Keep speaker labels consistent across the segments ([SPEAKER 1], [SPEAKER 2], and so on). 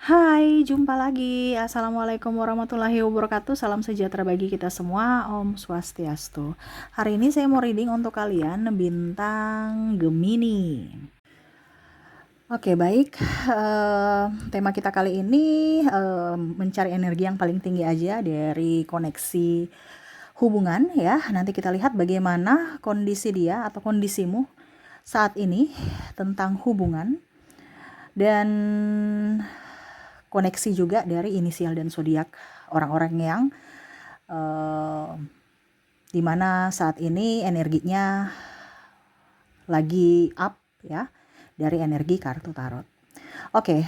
[SPEAKER 1] Hai, jumpa lagi. Assalamualaikum warahmatullahi wabarakatuh. Salam sejahtera bagi kita semua. Om Swastiastu. Hari ini saya mau reading untuk kalian bintang Gemini. Oke, baik. Tema kita kali ini mencari energi yang paling tinggi aja dari koneksi hubungan ya. Nanti kita lihat bagaimana kondisi dia atau kondisimu saat ini tentang hubungan dan koneksi juga dari inisial dan zodiak orang-orang yang dimana saat ini energinya lagi up ya dari energi kartu tarot. Oke,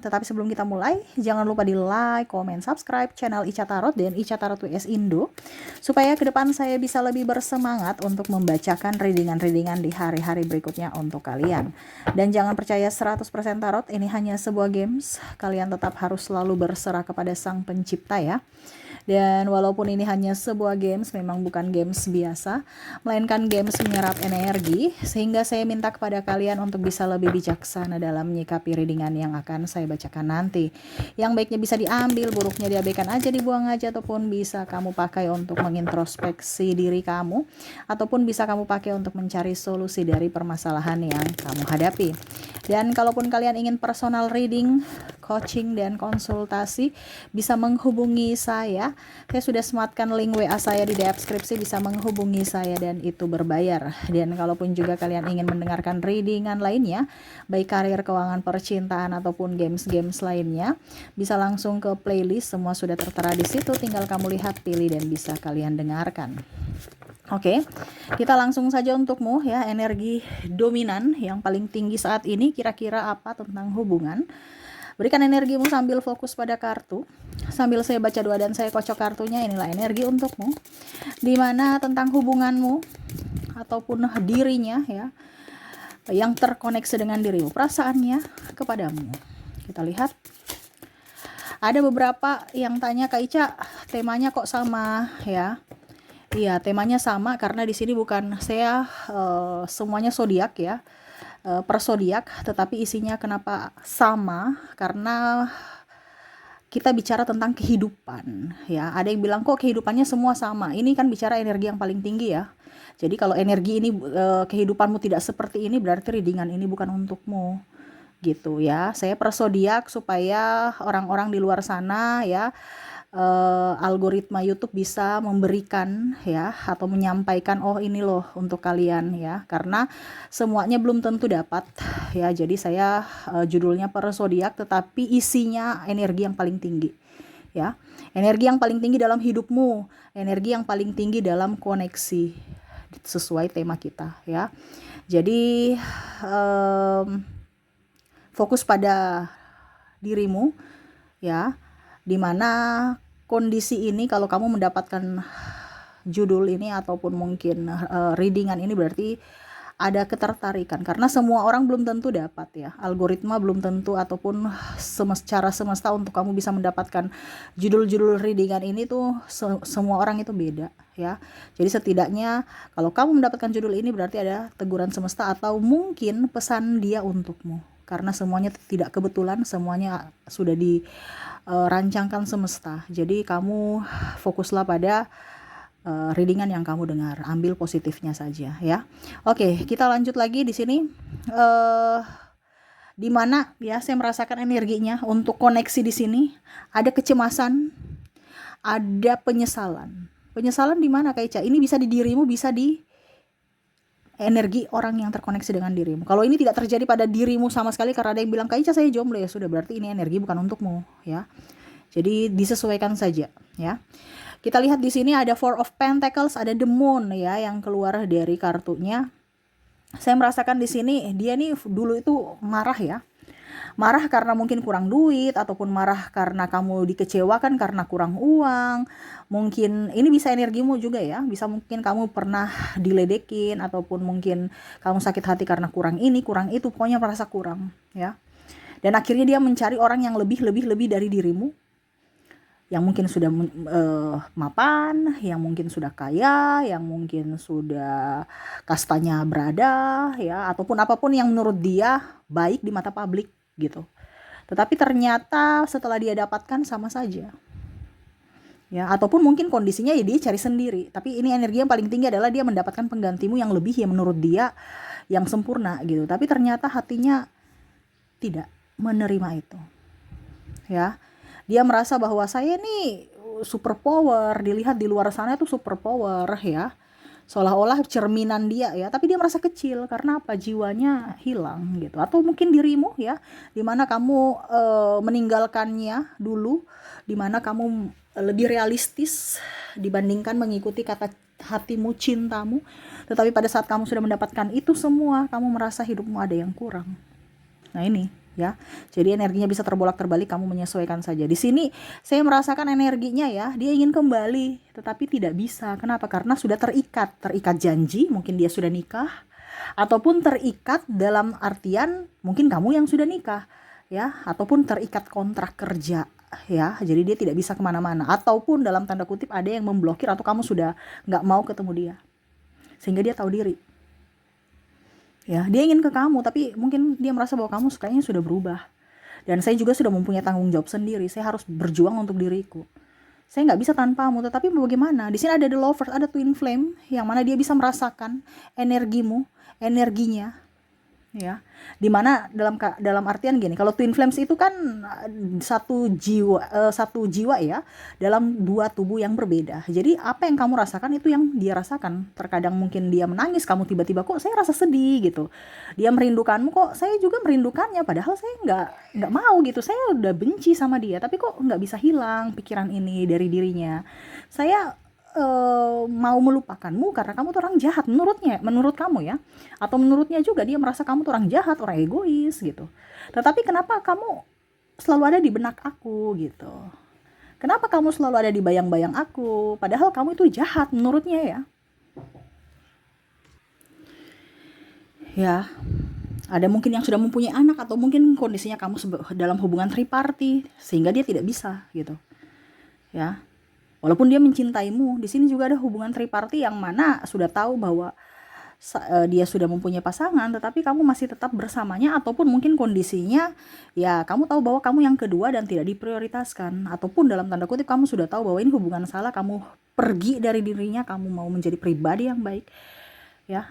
[SPEAKER 1] tetapi sebelum kita mulai, jangan lupa di like, comment, subscribe channel Ica Tarot dan Ica Tarot WS Indo, supaya ke depan saya bisa lebih bersemangat untuk membacakan readingan-readingan di hari-hari berikutnya untuk kalian. Dan jangan percaya 100% tarot, ini hanya sebuah games, kalian tetap harus selalu berserah kepada Sang Pencipta ya. Dan walaupun ini hanya sebuah games, memang bukan games biasa, melainkan games menyerap energi, sehingga saya minta kepada kalian untuk bisa lebih bijaksana dalam menyikapi readingan yang akan saya bacakan nanti. Yang baiknya bisa diambil, buruknya diabaikan aja, dibuang aja, ataupun bisa kamu pakai untuk mengintrospeksi diri kamu, ataupun bisa kamu pakai untuk mencari solusi dari permasalahan yang kamu hadapi. Dan kalaupun kalian ingin personal reading, coaching, dan konsultasi, bisa menghubungi saya. Saya sudah sematkan link WA saya di deskripsi, bisa menghubungi saya dan itu berbayar. Dan kalaupun juga kalian ingin mendengarkan readingan lainnya, baik karir, keuangan, percintaan, ataupun games-games lainnya, bisa langsung ke playlist, semua sudah tertera di situ, tinggal kamu lihat, pilih, dan bisa kalian dengarkan. Oke, kita langsung saja untukmu ya, energi dominan yang paling tinggi saat ini kira-kira apa tentang hubungan. Berikan energimu sambil fokus pada kartu. Sambil saya baca doa dan saya kocok kartunya, inilah energi untukmu. Dimana tentang hubunganmu ataupun dirinya ya, yang terkoneksi dengan dirimu, perasaannya kepadamu. Kita lihat. Ada beberapa yang tanya, Kak Ica, temanya kok sama ya? Iya, temanya sama karena di sini bukan saya semuanya zodiak ya, per zodiak, tetapi isinya kenapa sama? Karena kita bicara tentang kehidupan ya. Ada yang bilang kok kehidupannya semua sama. Ini kan bicara energi yang paling tinggi ya. Jadi kalau energi ini kehidupanmu tidak seperti ini, berarti readingan ini bukan untukmu gitu ya. Saya per zodiak supaya orang-orang di luar sana ya, algoritma YouTube bisa memberikan ya atau menyampaikan, oh ini loh untuk kalian ya, karena semuanya belum tentu dapat ya. Jadi saya judulnya per zodiak, tetapi isinya energi yang paling tinggi ya, energi yang paling tinggi dalam hidupmu, energi yang paling tinggi dalam koneksi sesuai tema kita ya. Jadi fokus pada dirimu ya, dimana kondisi ini kalau kamu mendapatkan judul ini ataupun mungkin readingan ini, berarti ada ketertarikan karena semua orang belum tentu dapat ya, algoritma belum tentu ataupun secara semesta untuk kamu bisa mendapatkan judul-judul readingan ini tuh semua orang itu beda ya. Jadi setidaknya kalau kamu mendapatkan judul ini berarti ada teguran semesta atau mungkin pesan dia untukmu, karena semuanya tidak kebetulan, semuanya sudah dirancangkan semesta. Jadi kamu fokuslah pada readingan yang kamu dengar, ambil positifnya saja ya. Oke, kita lanjut lagi di sini. Di mana ya saya merasakan energinya untuk koneksi di sini, ada kecemasan, ada penyesalan. Penyesalan di mana Kak Ica? Ini bisa di dirimu, bisa di energi orang yang terkoneksi dengan dirimu. Kalau ini tidak terjadi pada dirimu sama sekali karena ada yang bilang, Kak Ica saya jomblo, ya sudah, berarti ini energi bukan untukmu ya. Jadi disesuaikan saja ya. Kita lihat di sini ada Four of Pentacles, ada The Moon ya yang keluar dari kartunya. Saya merasakan di sini dia nih dulu itu marah ya. Marah karena mungkin kurang duit, ataupun marah karena kamu dikecewakan karena kurang uang. Mungkin ini bisa energimu juga ya. Bisa mungkin kamu pernah diledekin, ataupun mungkin kamu sakit hati karena kurang ini, kurang itu, pokoknya merasa kurang ya. Dan akhirnya dia mencari orang yang lebih dari dirimu, yang mungkin sudah mapan, yang mungkin sudah kaya, yang mungkin sudah kastanya berada ya, ataupun apapun yang menurut dia baik di mata publik gitu. Tetapi ternyata setelah dia dapatkan sama saja. Ya, ataupun mungkin kondisinya ya dia cari sendiri. Tapi ini energi yang paling tinggi adalah dia mendapatkan penggantimu yang lebih, yang menurut dia yang sempurna gitu. Tapi ternyata hatinya tidak menerima itu. Ya. Dia merasa bahwa saya nih super power, dilihat di luar sana tuh super power ya. Seolah-olah cerminan dia ya, tapi dia merasa kecil karena apa? Jiwanya hilang gitu. Atau mungkin dirimu ya, dimana kamu meninggalkannya dulu, dimana kamu lebih realistis dibandingkan mengikuti kata hatimu, cintamu. Tetapi pada saat kamu sudah mendapatkan itu semua, kamu merasa hidupmu ada yang kurang. Nah ini ya, jadi energinya bisa terbolak-terbalik, kamu menyesuaikan saja. Di sini saya merasakan energinya ya, dia ingin kembali tetapi tidak bisa. Kenapa? Karena sudah terikat janji, mungkin dia sudah nikah, ataupun terikat dalam artian mungkin kamu yang sudah nikah ya, ataupun terikat kontrak kerja ya, jadi dia tidak bisa kemana-mana, ataupun dalam tanda kutip ada yang memblokir, atau kamu sudah nggak mau ketemu dia sehingga dia tahu diri. Ya, dia ingin ke kamu, tapi mungkin dia merasa bahwa kamu kayaknya sudah berubah. Dan saya juga sudah mempunyai tanggung jawab sendiri. Saya harus berjuang untuk diriku. Saya nggak bisa tanpamu, tetapi bagaimana? Di sini ada the lovers, ada twin flame, yang mana dia bisa merasakan energimu, energinya, ya. Dimana dalam artian gini, kalau twin flames itu kan satu jiwa ya, dalam dua tubuh yang berbeda. Jadi apa yang kamu rasakan itu yang dia rasakan. Terkadang mungkin dia menangis, kamu tiba-tiba kok saya rasa sedih gitu. Dia merindukanmu, kok saya juga merindukannya, padahal saya nggak mau gitu. Saya udah benci sama dia, tapi kok nggak bisa hilang pikiran ini dari dirinya. Saya mau melupakanmu karena kamu tuh orang jahat menurut kamu ya, atau menurutnya juga dia merasa kamu tuh orang jahat, orang egois gitu. Tetapi kenapa kamu selalu ada di benak aku gitu? Kenapa kamu selalu ada di bayang-bayang aku? Padahal kamu itu jahat menurutnya ya. Ya, ada mungkin yang sudah mempunyai anak, atau mungkin kondisinya kamu dalam hubungan triparty sehingga dia tidak bisa gitu. Ya. Walaupun dia mencintaimu, di sini juga ada hubungan triparty yang mana sudah tahu bahwa dia sudah mempunyai pasangan, tetapi kamu masih tetap bersamanya, ataupun mungkin kondisinya ya kamu tahu bahwa kamu yang kedua dan tidak diprioritaskan, ataupun dalam tanda kutip kamu sudah tahu bahwa ini hubungan salah, kamu pergi dari dirinya, kamu mau menjadi pribadi yang baik ya,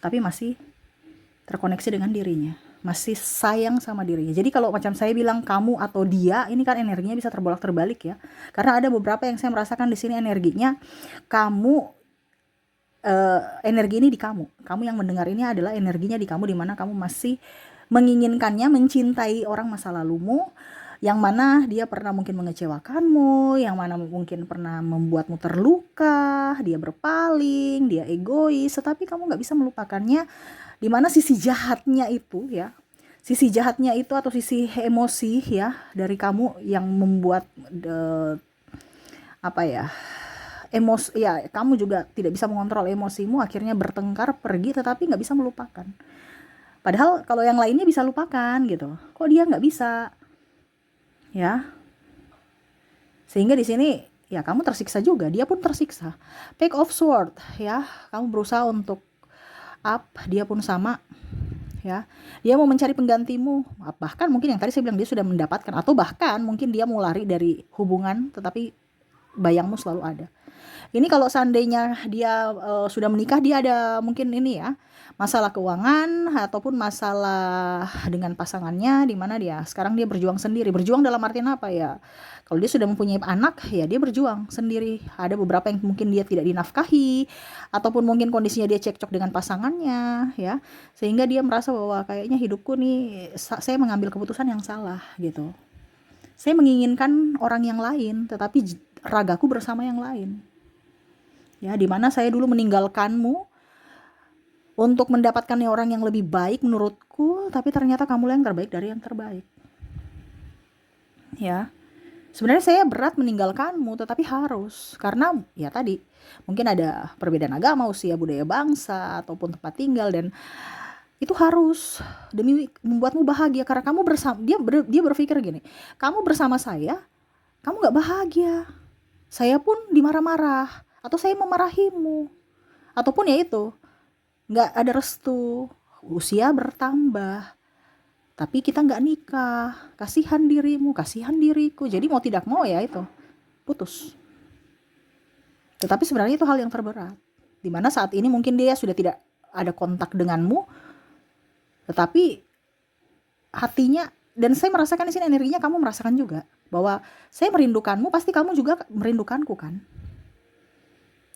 [SPEAKER 1] tapi masih terkoneksi dengan dirinya, masih sayang sama dirinya. Jadi kalau macam saya bilang kamu atau dia, ini kan energinya bisa terbolak-terbalik ya. Karena ada beberapa yang saya merasakan di sini energinya kamu, energi ini di kamu. Kamu yang mendengar ini adalah energinya di kamu, di mana kamu masih menginginkannya, mencintai orang masa lalumu, yang mana dia pernah mungkin mengecewakanmu, yang mana mungkin pernah membuatmu terluka, dia berpaling, dia egois, tetapi kamu nggak bisa melupakannya. Dimana sisi jahatnya itu ya, sisi jahatnya itu atau sisi emosi ya dari kamu yang membuat apa ya, emosi ya, kamu juga tidak bisa mengontrol emosimu, akhirnya bertengkar, pergi, tetapi nggak bisa melupakan. Padahal kalau yang lainnya bisa lupakan gitu, kok dia nggak bisa ya. Sehingga di sini ya kamu tersiksa juga, dia pun tersiksa. Page of Sword ya, kamu berusaha untuk up, dia pun sama ya. Dia mau mencari penggantimu, bahkan mungkin yang tadi saya bilang dia sudah mendapatkan, atau bahkan mungkin dia mau lari dari hubungan, tetapi bayangmu selalu ada. Ini kalau seandainya dia sudah menikah, dia ada mungkin ini ya, masalah keuangan ataupun masalah dengan pasangannya, di mana dia sekarang dia berjuang sendiri. Berjuang dalam artian apa ya? Kalau dia sudah mempunyai anak, ya dia berjuang sendiri. Ada beberapa yang mungkin dia tidak dinafkahi, ataupun mungkin kondisinya dia cekcok dengan pasangannya ya, sehingga dia merasa bahwa kayaknya hidupku nih, saya mengambil keputusan yang salah gitu. Saya menginginkan orang yang lain, tetapi ragaku bersama yang lain. Ya, dimana saya dulu meninggalkanmu untuk mendapatkan orang yang lebih baik menurutku, tapi ternyata kamulah yang terbaik dari yang terbaik. Ya, sebenarnya saya berat meninggalkanmu, tetapi harus, karena ya tadi mungkin ada perbedaan agama, usia, budaya, bangsa, ataupun tempat tinggal, dan itu harus demi membuatmu bahagia. Karena kamu bersama dia berpikir gini, kamu bersama saya, kamu nggak bahagia, saya pun dimarah-marah, atau saya memarahimu, ataupun ya itu nggak ada restu, usia bertambah, Tapi kita nggak nikah, kasihan dirimu, kasihan diriku. Jadi mau tidak mau ya itu, putus. Tetapi sebenarnya itu hal yang terberat. Dimana saat ini mungkin dia sudah tidak ada kontak denganmu, tetapi hatinya, dan saya merasakan di sini energinya kamu merasakan juga, bahwa saya merindukanmu, pasti kamu juga merindukanku kan.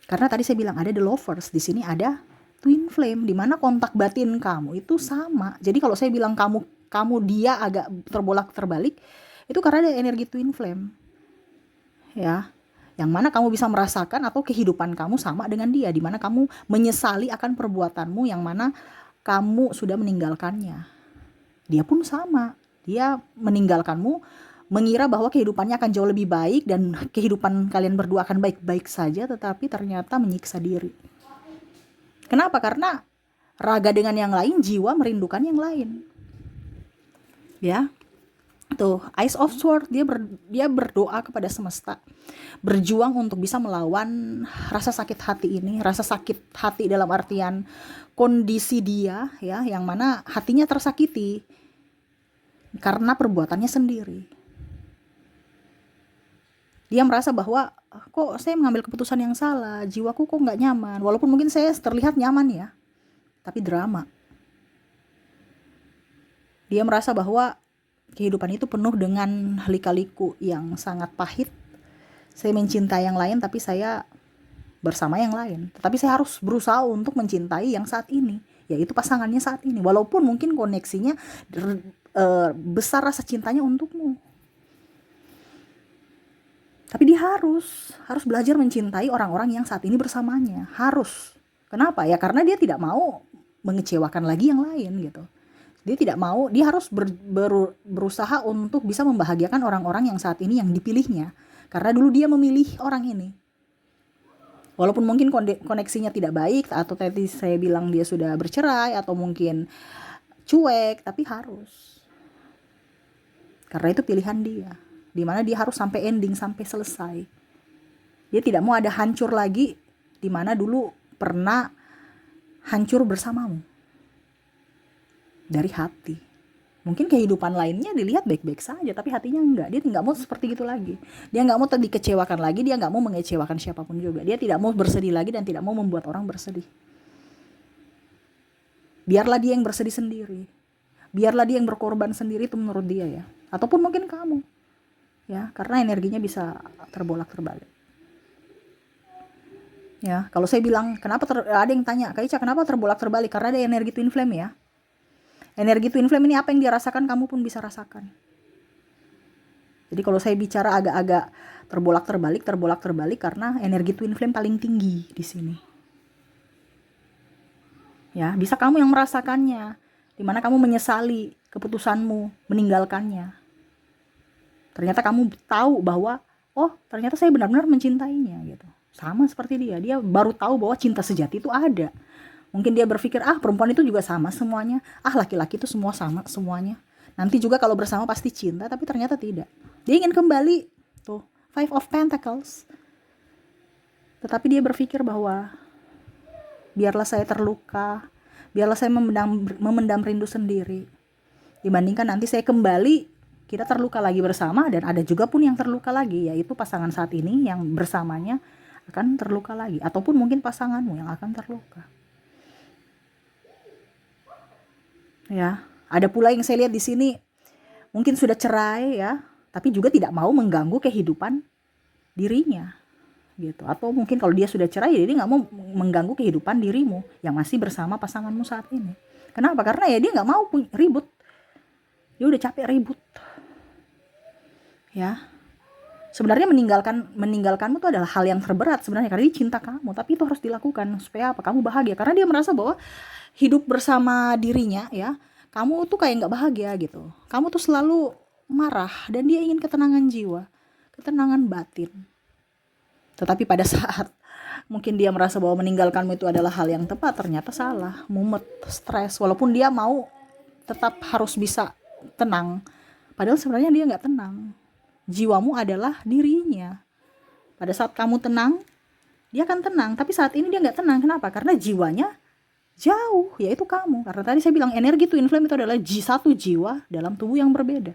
[SPEAKER 1] Karena tadi saya bilang ada the lovers, di sini ada twin flame, di mana kontak batin kamu itu sama. Jadi kalau saya bilang kamu dia agak terbolak-terbalik, itu karena ada energi twin flame. Ya, yang mana kamu bisa merasakan atau kehidupan kamu sama dengan dia, di mana kamu menyesali akan perbuatanmu yang mana kamu sudah meninggalkannya. Dia pun sama, dia meninggalkanmu mengira bahwa kehidupannya akan jauh lebih baik dan kehidupan kalian berdua akan baik-baik saja, tetapi ternyata menyiksa diri. Kenapa? Karena raga dengan yang lain, jiwa merindukan yang lain. Ya, tuh Ace of Swords, dia berdoa kepada semesta, berjuang untuk bisa melawan rasa sakit hati ini. Rasa sakit hati dalam artian kondisi dia ya, yang mana hatinya tersakiti karena perbuatannya sendiri. Dia merasa bahwa kok saya mengambil keputusan yang salah, jiwaku kok nggak nyaman. Walaupun mungkin saya terlihat nyaman ya, tapi drama. Dia merasa bahwa kehidupan itu penuh dengan lika-liku yang sangat pahit. Saya mencintai yang lain, tapi saya bersama yang lain. Tetapi saya harus berusaha untuk mencintai yang saat ini, yaitu pasangannya saat ini. Walaupun mungkin koneksinya besar rasa cintanya untukmu. Tapi dia harus belajar mencintai orang-orang yang saat ini bersamanya. Harus. Kenapa? Ya karena dia tidak mau mengecewakan lagi yang lain gitu. Dia tidak mau, dia harus berusaha untuk bisa membahagiakan orang-orang yang saat ini yang dipilihnya. Karena dulu dia memilih orang ini. Walaupun mungkin koneksinya tidak baik, atau tadi saya bilang dia sudah bercerai, atau mungkin cuek, tapi harus. Karena itu pilihan dia. Dimana dia harus sampai ending, sampai selesai. Dia tidak mau ada hancur lagi, dimana dulu pernah hancur bersamamu. Dari hati. Mungkin kehidupan lainnya dilihat baik-baik saja, tapi hatinya enggak. Dia nggak mau seperti itu lagi. Dia nggak mau dikecewakan lagi, dia nggak mau mengecewakan siapapun juga. Dia tidak mau bersedih lagi dan tidak mau membuat orang bersedih. Biarlah dia yang bersedih sendiri. Biarlah dia yang berkorban sendiri, itu menurut dia ya. Ataupun mungkin kamu. Ya, karena energinya bisa terbolak-terbalik. Ya, kalau saya bilang kenapa ada yang tanya, Kak Ica kenapa terbolak-terbalik? Karena ada energi twin flame ya. Energi twin flame ini apa yang dia rasakan, kamu pun bisa rasakan. Jadi kalau saya bicara agak-agak terbolak-terbalik karena energi twin flame paling tinggi di sini. Ya, bisa kamu yang merasakannya, dimana kamu menyesali keputusanmu meninggalkannya. Ternyata kamu tahu bahwa, oh ternyata saya benar-benar mencintainya gitu. Sama seperti dia baru tahu bahwa cinta sejati itu ada. Mungkin dia berpikir, perempuan itu juga sama semuanya. Laki-laki itu semua sama semuanya. Nanti juga kalau bersama pasti cinta, tapi ternyata tidak. Dia ingin kembali, tuh, Five of Pentacles. Tetapi dia berpikir bahwa, biarlah saya terluka, biarlah saya memendam rindu sendiri. Dibandingkan nanti saya kembali, kita terluka lagi bersama, dan ada juga pun yang terluka lagi, yaitu pasangan saat ini yang bersamanya akan terluka lagi. Ataupun mungkin pasanganmu yang akan terluka. Ya, ada pula yang saya lihat di sini mungkin sudah cerai ya, tapi juga tidak mau mengganggu kehidupan dirinya gitu. Atau mungkin kalau dia sudah cerai, jadi nggak mau mengganggu kehidupan dirimu yang masih bersama pasanganmu saat ini. Kenapa? Karena ya dia nggak mau ribut. Dia udah capek ribut. Ya. Sebenarnya meninggalkanmu itu adalah hal yang terberat sebenarnya, karena dia cinta kamu, tapi itu harus dilakukan supaya apa? Kamu bahagia, karena dia merasa bahwa hidup bersama dirinya ya, kamu tuh kayak nggak bahagia gitu. Kamu tuh selalu marah, dan dia ingin ketenangan jiwa, ketenangan batin. Tetapi pada saat mungkin dia merasa bahwa meninggalkanmu itu adalah hal yang tepat, ternyata salah, mumet, stres. Walaupun dia mau tetap harus bisa tenang, padahal sebenarnya dia nggak tenang. Jiwamu adalah dirinya. Pada saat kamu tenang, dia akan tenang. Tapi saat ini dia nggak tenang. Kenapa? Karena jiwanya Jauh, yaitu kamu. Karena tadi saya bilang energi twin flame itu adalah satu jiwa dalam tubuh yang berbeda.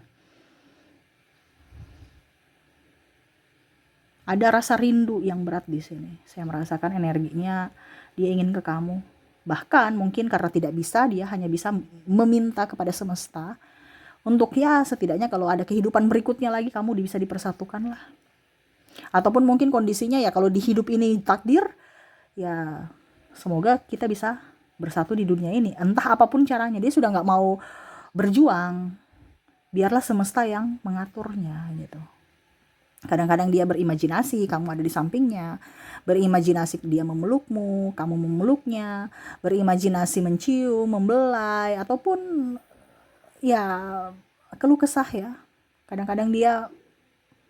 [SPEAKER 1] Ada rasa rindu yang berat di sini. Saya merasakan energinya dia ingin ke kamu. Bahkan mungkin karena tidak bisa, dia hanya bisa meminta kepada semesta untuk ya setidaknya kalau ada kehidupan berikutnya lagi kamu bisa dipersatukan lah. Ataupun mungkin kondisinya ya kalau di hidup ini takdir, ya semoga kita bisa bersatu di dunia ini. Entah apapun caranya, dia sudah nggak mau berjuang. Biarlah semesta yang mengaturnya gitu. Kadang-kadang dia berimajinasi, kamu ada di sampingnya. Berimajinasi dia memelukmu, kamu memeluknya. Berimajinasi mencium, membelai, ataupun ya keluh kesah ya. Kadang-kadang dia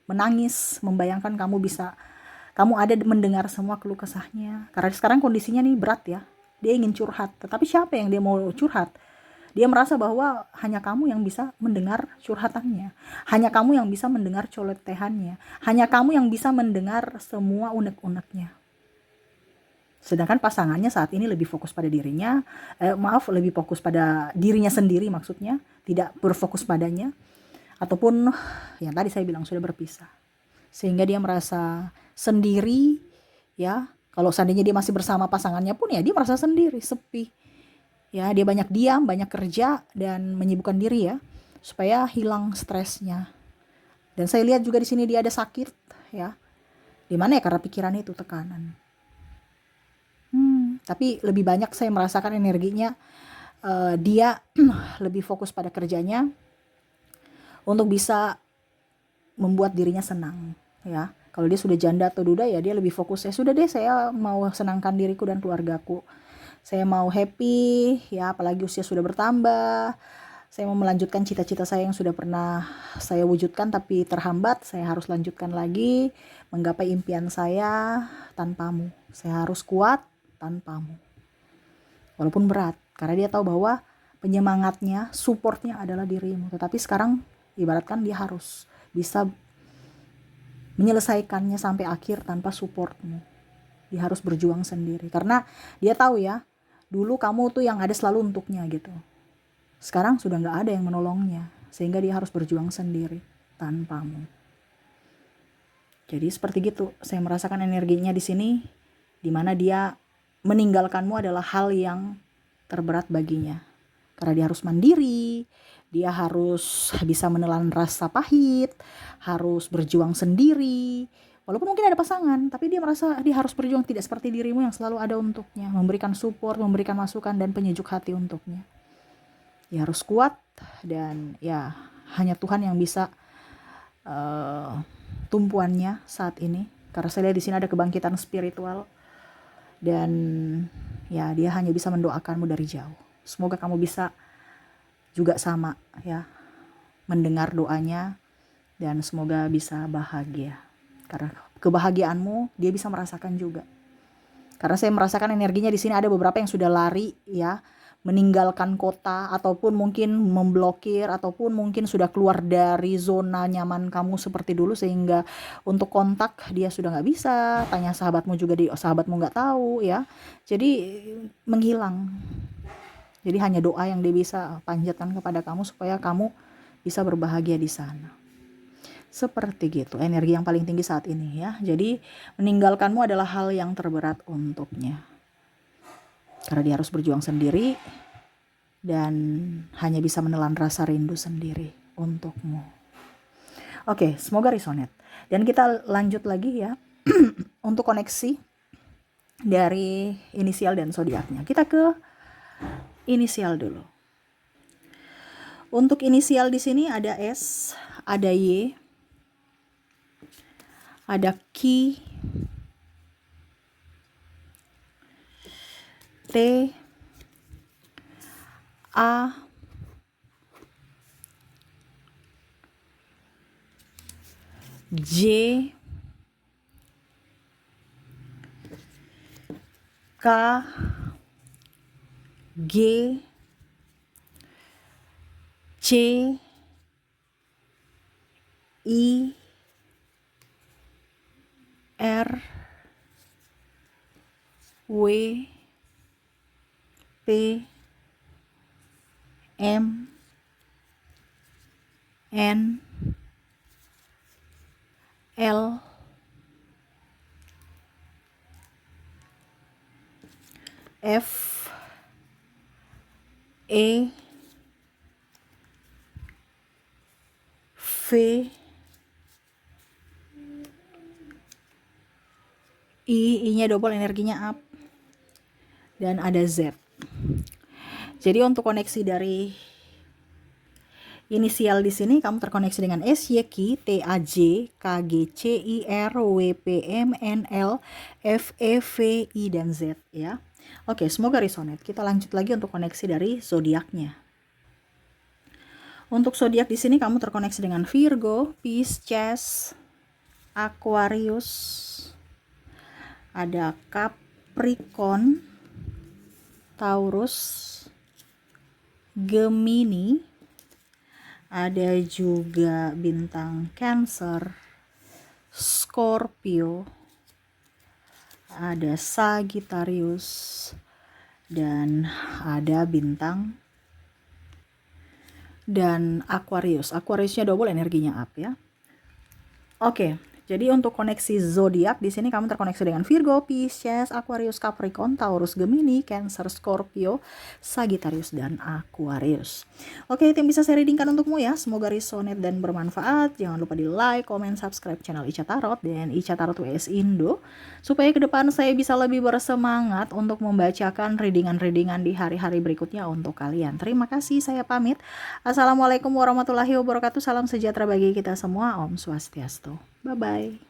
[SPEAKER 1] menangis, membayangkan kamu ada mendengar semua keluh kesahnya. Karena sekarang kondisinya nih berat ya. Dia ingin curhat, tetapi siapa yang dia mau curhat? Dia merasa bahwa hanya kamu yang bisa mendengar curhatannya. Hanya kamu yang bisa mendengar coletehannya. Hanya kamu yang bisa mendengar semua unek-uneknya. Sedangkan pasangannya saat ini lebih fokus pada dirinya, lebih fokus pada dirinya sendiri maksudnya, tidak berfokus padanya. Ataupun yang tadi saya bilang sudah berpisah. Sehingga dia merasa sendiri ya. Kalau seandainya dia masih bersama pasangannya pun ya dia merasa sendiri, sepi. Ya, dia banyak diam, banyak kerja dan menyibukkan diri ya, supaya hilang stresnya. Dan saya lihat juga di sini dia ada sakit ya. Di mana ya karena pikiran itu tekanan. Tapi lebih banyak saya merasakan energinya dia lebih fokus pada kerjanya untuk bisa membuat dirinya senang ya. Kalau dia sudah janda atau duda ya dia lebih fokus ya sudah deh saya mau senangkan diriku dan keluargaku. Saya mau happy ya, apalagi usia sudah bertambah. Saya mau melanjutkan cita-cita saya yang sudah pernah saya wujudkan tapi terhambat. Saya harus lanjutkan lagi menggapai impian saya tanpamu. Saya harus kuat tanpamu. Walaupun berat, karena dia tahu bahwa penyemangatnya, supportnya adalah dirimu. Tetapi sekarang ibaratkan dia harus bisa menyelesaikannya sampai akhir tanpa supportmu. Dia harus berjuang sendiri. Karena dia tahu ya, dulu kamu tuh yang ada selalu untuknya gitu. Sekarang sudah gak ada yang menolongnya. Sehingga dia harus berjuang sendiri tanpamu. Jadi seperti gitu, saya merasakan energinya di sini, di mana dia meninggalkanmu adalah hal yang terberat baginya. Karena dia harus mandiri, dia harus bisa menelan rasa pahit, harus berjuang sendiri. Walaupun mungkin ada pasangan, tapi dia merasa dia harus berjuang tidak seperti dirimu yang selalu ada untuknya, memberikan support, memberikan masukan dan penyejuk hati untuknya. Dia harus kuat dan ya hanya Tuhan yang bisa tumpuannya saat ini. Karena saya lihat di sini ada kebangkitan spiritual dan ya dia hanya bisa mendoakanmu dari jauh. Semoga kamu bisa juga sama ya mendengar doanya dan semoga bisa bahagia. Karena kebahagiaanmu dia bisa merasakan juga. Karena saya merasakan energinya di sini ada beberapa yang sudah lari ya, meninggalkan kota ataupun mungkin memblokir ataupun mungkin sudah keluar dari zona nyaman kamu seperti dulu sehingga untuk kontak dia sudah nggak bisa, tanya sahabatmu juga sahabatmu nggak tahu ya, jadi menghilang. Jadi hanya doa yang dia bisa panjatkan kepada kamu supaya kamu bisa berbahagia di sana. Seperti gitu energi yang paling tinggi saat ini ya. Jadi meninggalkanmu adalah hal yang terberat untuknya. Karena dia harus berjuang sendiri dan hanya bisa menelan rasa rindu sendiri untukmu. Oke, semoga resonate. Dan kita lanjut lagi ya untuk koneksi dari inisial dan zodiaknya. Kita ke inisial dulu. Untuk inisial di sini ada S, ada Y, ada Q, T, A, J, K, G, C, I, R, W, P, P M N L F E V I-nya double, energinya up, dan ada Z. Jadi untuk koneksi dari inisial di sini kamu terkoneksi dengan S, Y, K, T, A, J, K, G, C, I, R, W, P, M, N, L, F, E, V, I, dan Z ya. Oke, semoga resonate. Kita lanjut lagi untuk koneksi dari zodiaknya. Untuk zodiak di sini kamu terkoneksi dengan Virgo, Pisces, Aquarius, ada Capricorn, Taurus, Gemini, ada juga bintang Cancer, Scorpio, ada Sagittarius, dan ada bintang dan Aquarius. Aquariusnya double, energinya up ya. Oke, jadi untuk koneksi zodiak di sini kamu terkoneksi dengan Virgo, Pisces, Aquarius, Capricorn, Taurus, Gemini, Cancer, Scorpio, Sagittarius, dan Aquarius. Oke, itu yang bisa saya readingkan untukmu ya. Semoga resonate dan bermanfaat. Jangan lupa di like, comment, subscribe channel Ica Tarot dan Ica Tarot WS Indo, supaya ke depan saya bisa lebih bersemangat untuk membacakan readingan-readingan di hari-hari berikutnya untuk kalian. Terima kasih, saya pamit. Assalamualaikum warahmatullahi wabarakatuh. Salam sejahtera bagi kita semua. Om Swastiastu. Bye-bye.